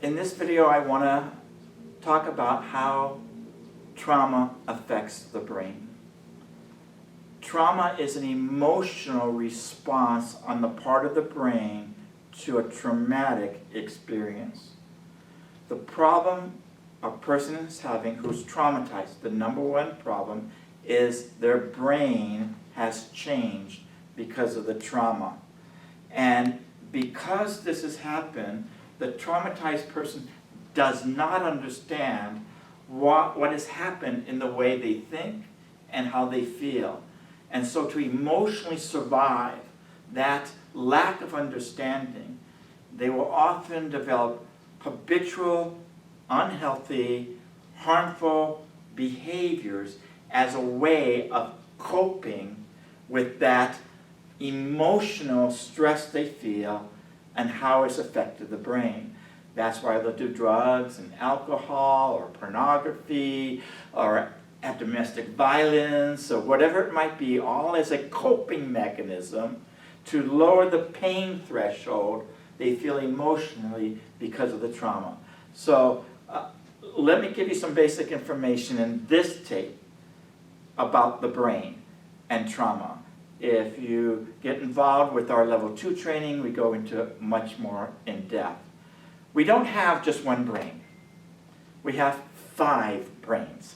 In this video, I want to talk about how trauma affects the brain. Trauma is an emotional response on the part of the brain to a traumatic experience. The problem a person is having who's traumatized, the number one problem, is their brain has changed because of the trauma. And because this has happened, the traumatized person does not understand what has happened in the way they think and how they feel. And so to emotionally survive that lack of understanding, they will often develop habitual, unhealthy, harmful behaviors as a way of coping with that emotional stress they feel and how it's affected the brain. That's why they'll do drugs and alcohol or pornography or have domestic violence or whatever it might be, all as a coping mechanism to lower the pain threshold they feel emotionally because of the trauma. So let me give you some basic information in this tape about the brain and trauma. If you get involved with our level 2 training, we go into much more in depth. We don't have just one brain. We have 5 brains.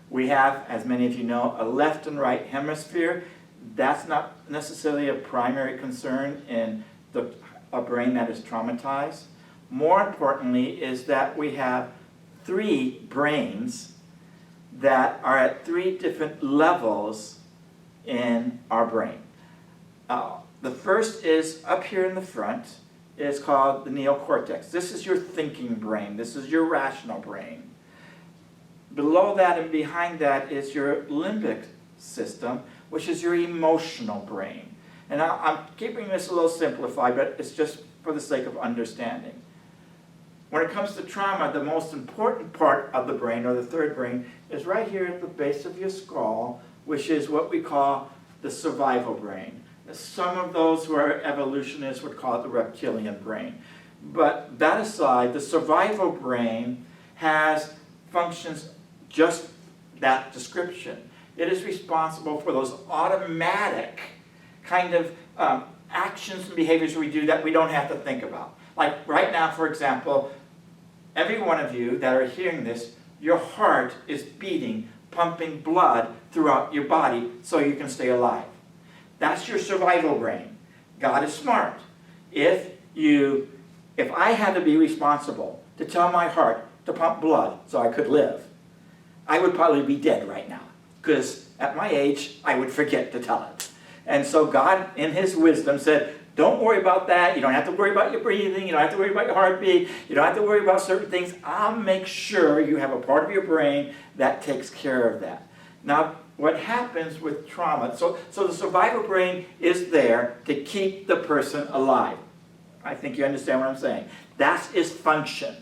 We have, as many of you know, a left and right hemisphere. That's not necessarily a primary concern in a brain that is traumatized. More importantly is that we have 3 brains that are at 3 different levels in our brain. The first is up here in the front. It's called the neocortex. This is your thinking brain. This is your rational brain. Below that and behind that is your limbic system, which is your emotional brain. And I'm keeping this a little simplified, but it's just for the sake of understanding. When it comes to trauma, the most important part of the brain, or the third brain, is right here at the base of your skull, which is what we call the survival brain. Some of those who are evolutionists would call it the reptilian brain. But that aside, the survival brain has functions just that description. It is responsible for those automatic kind of actions and behaviors we do that we don't have to think about. Like right now, for example, every one of you that are hearing this, your heart is beating, pumping blood throughout your body so you can stay alive. That's your survival brain. God is smart. If I had to be responsible to tell my heart to pump blood so I could live, I would probably be dead right now, because at my age, I would forget to tell it. And so God, in His wisdom, said, don't worry about that. You don't have to worry about your breathing. You don't have to worry about your heartbeat. You don't have to worry about certain things. I'll make sure you have a part of your brain that takes care of that. Now, what happens with trauma, so the survival brain is there to keep the person alive. I think you understand what I'm saying. That's its function.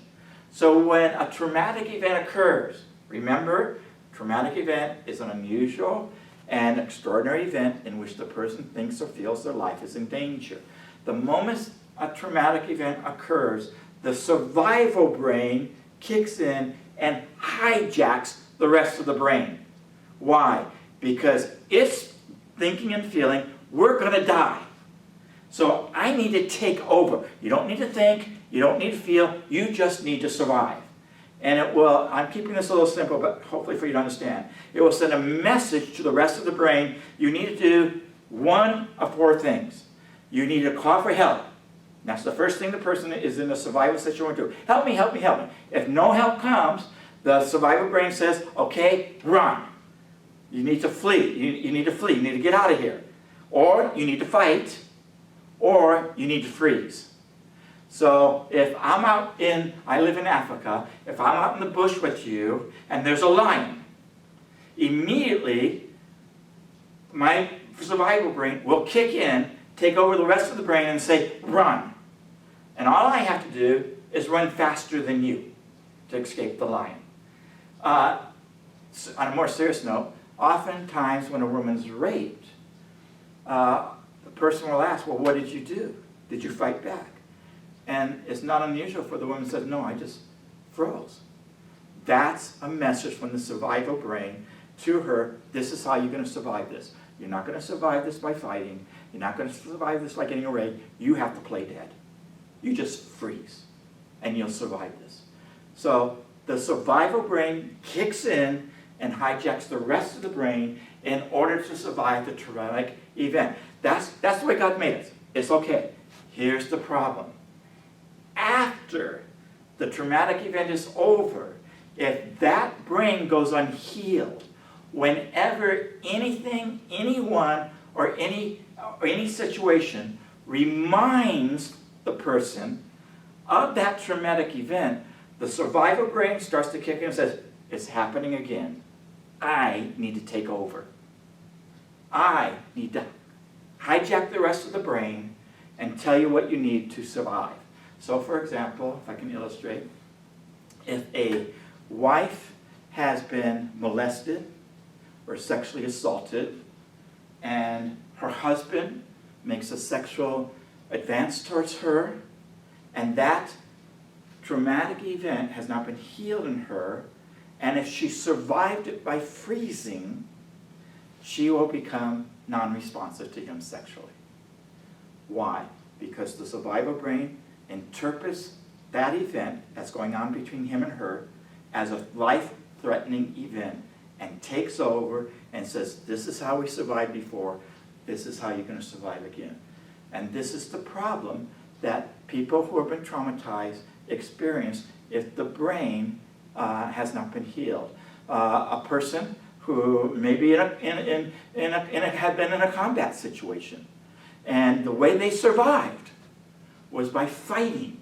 So when a traumatic event occurs, remember, traumatic event is an unusual and extraordinary event in which the person thinks or feels their life is in danger. The moment a traumatic event occurs, the survival brain kicks in and hijacks the rest of the brain. Why? Because it's thinking and feeling, we're going to die. So I need to take over. You don't need to think, you don't need to feel, you just need to survive. And it will, I'm keeping this a little simple, but hopefully for you to understand. It will send a message to the rest of the brain. You need to do one of 4 things. You need to call for help. That's the first thing the person is in a survival situation to do. Help me, help me, help me. If no help comes, the survival brain says, okay, run. You need to flee. You need to flee. You need to get out of here. Or you need to fight. Or you need to freeze. So if I'm I live in Africa, if I'm out in the bush with you and there's a lion, immediately my survival brain will kick in, take over the rest of the brain and say, run. And all I have to do is run faster than you to escape the lion. On a more serious note, oftentimes when a woman's raped, the person will ask, well, what did you do? Did you fight back? And it's not unusual for the woman to say, no, I just froze. That's a message from the survival brain to her. This is how you're going to survive this. You're not going to survive this by fighting. You're not going to survive this by getting away. You have to play dead. You just freeze, and you'll survive this. So the survival brain kicks in and hijacks the rest of the brain in order to survive the traumatic event. That's the way God made us. It's okay. Here's the problem. After the traumatic event is over, if that brain goes unhealed, whenever anything, anyone, or any situation reminds the person of that traumatic event, the survival brain starts to kick in and says, it's happening again. I need to take over. I need to hijack the rest of the brain and tell you what you need to survive. So for example, if I can illustrate, if a wife has been molested or sexually assaulted and her husband makes a sexual advance towards her, and that traumatic event has not been healed in her, and if she survived it by freezing, she will become non-responsive to him sexually. Why? Because the survival brain interprets that event that's going on between him and her as a life-threatening event and takes over and says, this is how we survived before, this is how you're going to survive again. And this is the problem that people who have been traumatized experience if the brain has not been healed. A person who maybe had been in a combat situation, and the way they survived was by fighting.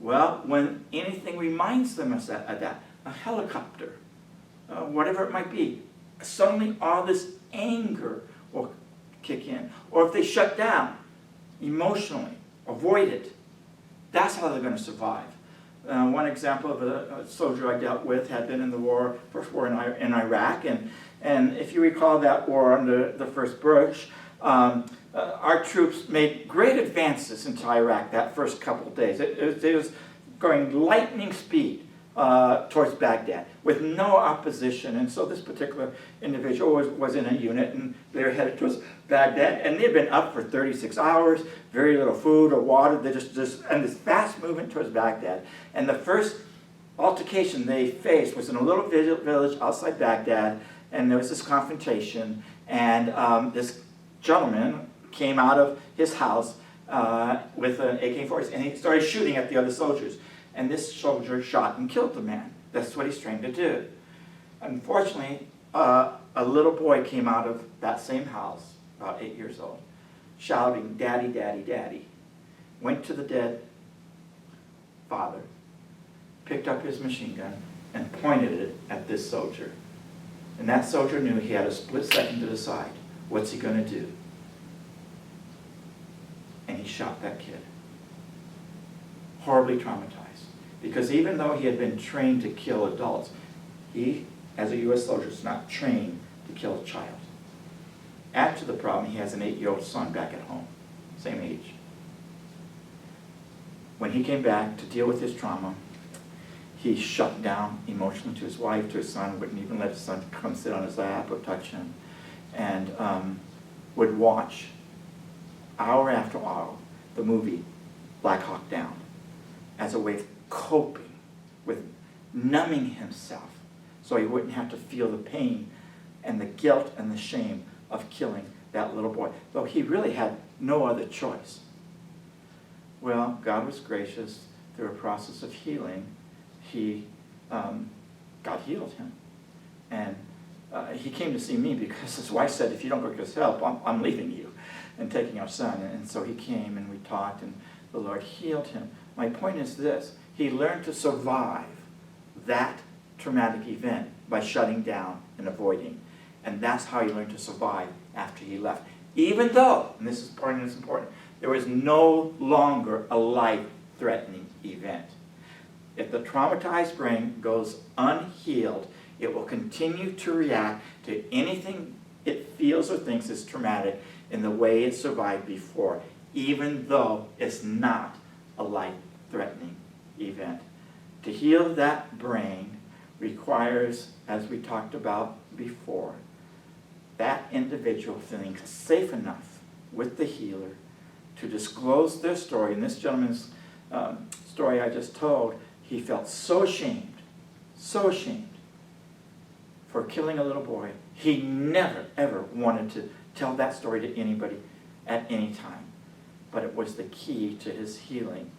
Well, when anything reminds them of that, a helicopter, whatever it might be, suddenly all this anger will kick in. Or if they shut down emotionally, avoid it, that's how they're going to survive. One example of a soldier I dealt with had been in the war, first war in Iraq, and if you recall that war under the first Bush, our troops made great advances into Iraq that first couple of days. It was going lightning speed towards Baghdad with no opposition. And so this particular individual was in a unit, and they were headed towards Baghdad, and they had been up for 36 hours, very little food or water. They and this fast movement towards Baghdad. And the first altercation they faced was in a little village outside Baghdad, and there was this confrontation, and this gentleman came out of his house with an AK-47, and he started shooting at the other soldiers. And this soldier shot and killed the man. That's what he's trained to do. Unfortunately, a little boy came out of that same house, about 8 years old, shouting, "Daddy, Daddy, Daddy." Went to the dead father, picked up his machine gun, and pointed it at this soldier. And that soldier knew he had a split second to decide, what's he going to do? And he shot that kid. Horribly traumatized. Because even though he had been trained to kill adults, he, as a U.S. soldier, is not trained to kill a child. Add to the problem, he has an 8-year-old son back at home, same age. When he came back to deal with his trauma, he shut down emotionally to his wife, to his son, wouldn't even let his son come sit on his lap or touch him, and would watch, hour after hour, the movie Black Hawk Down as a way of coping with numbing himself so he wouldn't have to feel the pain and the guilt and the shame of killing that little boy, though he really had no other choice. Well, God was gracious. Through a process of healing, God healed him. And he came to see me because his wife said, if you don't go get us help, I'm leaving you and taking our son. And so he came and we talked, and the Lord healed him. My point is this: he learned to survive that traumatic event by shutting down and avoiding. And that's how he learned to survive after he left. Even though, and this is part that's important, there was no longer a life-threatening event. If the traumatized brain goes unhealed, it will continue to react to anything it feels or thinks is traumatic in the way it survived before, even though it's not a life-threatening event. To heal that brain requires, as we talked about before, that individual feeling safe enough with the healer to disclose their story. In this gentleman's story I just told, he felt so ashamed for killing a little boy. He never, ever wanted to tell that story to anybody at any time. But it was the key to his healing.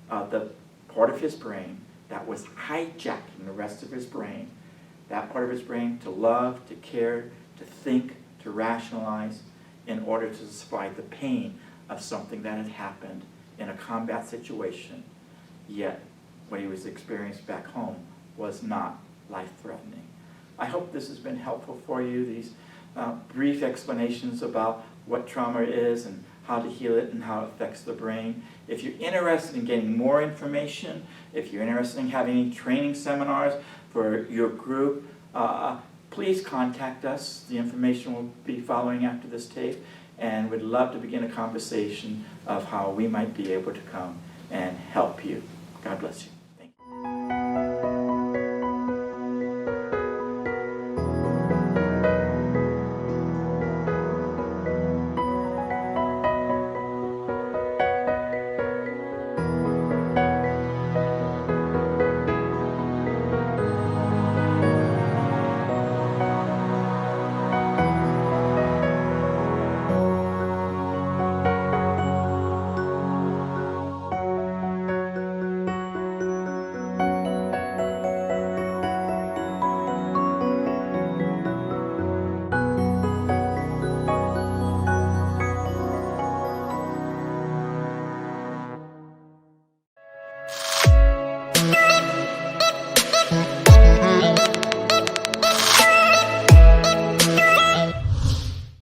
The part of his brain that was hijacking the rest of his brain, that part of his brain to love, to care, to think, to rationalize, in order to survive the pain of something that had happened in a combat situation, yet what he was experiencing back home was not life-threatening. I hope this has been helpful for you, these brief explanations about what trauma is and how to heal it and how it affects the brain. If you're interested in getting more information, if you're interested in having any training seminars for your group, please contact us. The information will be following after this tape, and we'd love to begin a conversation of how we might be able to come and help you. God bless you.